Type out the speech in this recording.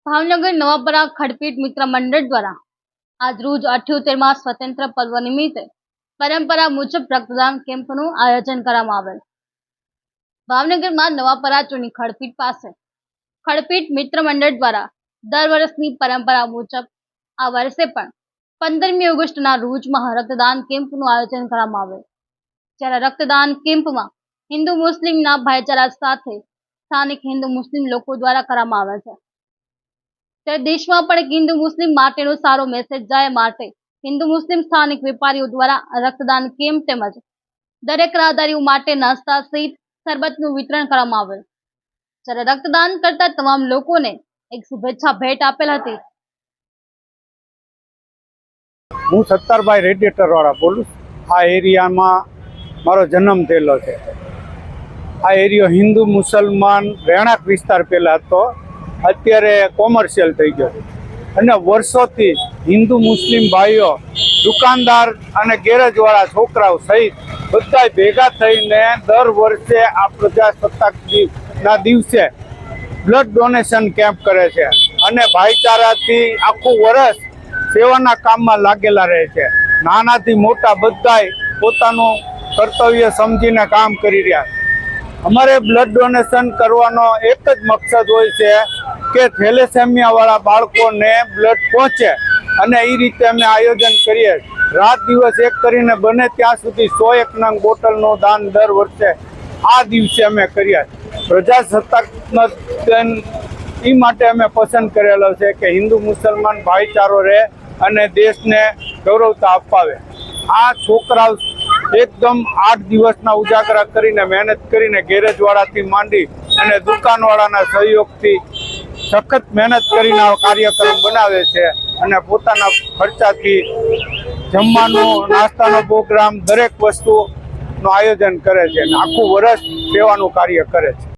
ભાવનગર નવાપરા ખડપીટ મિત્ર મંડળ દ્વારા આજરોજ 78મા સ્વતંત્ર પર્વ નિમિત્તે પરંપરા મુજબ રક્તદાન કેમ્પનું આયોજન કરવામાં આવેલ। ભાવનગરમાં નવાપરા ચોની ખડપીટ પાસે ખડપીટ મિત્ર મંડળ દ્વારા દર વર્ષની પરંપરા મુજબ આ વર્ષે પણ 15મી ઓગસ્ટના રોજ રક્તદાન કેમ્પનું આયોજન કરવામાં આવેલ। જ્યારે રક્તદાન કેમ્પમાં હિન્દુ મુસ્લિમના ભાઈચારા સાથે સ્થાનિક હિન્દુ મુસ્લિમ લોકો દ્વારા કરવામાં આવે છે। ત્યારે દેશમાં પણ એક હિન્દુ મુસ્લિમ માટેનો સારો મેસેજ જાય માટે હિન્દુ મુસ્લિમ સ્થાનિક વેપારીઓ દ્વારા રક્તદાન કેમ્પ તેમજ દરેક રાહદારીઓ માટે નાસ્તા સહિત શરબતનું વિતરણ કરવામાં આવેલ। જ્યારે રક્તદાન કરતા તમામ લોકોને એક શુભેચ્છા ભેટ આપેલ હતી। હું સત્તરભાઈ રેડિયેટર વાળા બોલું। આ એરિયામાં મારો જન્મ થયેલો છે। આ એરિયો હિન્દુ મુસલમાન રહેણાંક વિસ્તાર પહેલા હતો, અત્યારે કોમર્શિયલ થઈ ગયો અને વર્ષોથી હિન્દુ મુસ્લિમ ભાઈઓ, દુકાનદાર અને ગેરેજવાળા છોકરાઓ સહિત બધા ભેગા થઈને દર વર્ષે આ પ્રજાસત્તાકના દિવસે બ્લડ ડોનેશન કેમ્પ કરે છે અને ભાઈચારાથી આખું વર્ષ સેવાના કામમાં લાગેલા રહે છે। નાનાથી મોટા બધાય પોતાનું કર્તવ્ય સમજીને કામ કરી રહ્યા। અમારે બ્લડ ડોનેશન કરવાનો એક જ મકસદ હોય છે કે થેલેસેમિયા વાળા બાળકોને બ્લડ પહોંચે અને એ રીતે અમે આયોજન કરીએ। રાત દિવસ એક કરીને બને ત્યાં સુધી 101 નંગ બોટલનું દાન દર વર્ષે આ દિવસે અમે કરીએ। પ્રજાસત્તાકનો એ માટે અમે પસંદ કરેલો છે કે હિન્દુ મુસલમાન ભાઈચારો રહે અને દેશને ગૌરવતા અપાવે। આ છોકરાઓ એકદમ 8 દિવસના ઉજાગરા કરીને મહેનત કરીને ગેરેજવાળાથી માંડી અને દુકાનવાળાના સહયોગથી સખત મહેનત કરીને આ કાર્યક્રમ બનાવે છે અને પોતાના ખર્ચાથી જમવાનું, નાસ્તાનો પ્રોગ્રામ, દરેક વસ્તુનું આયોજન કરે છે અને આખું વર્ષ સેવાનું કાર્ય કરે છે।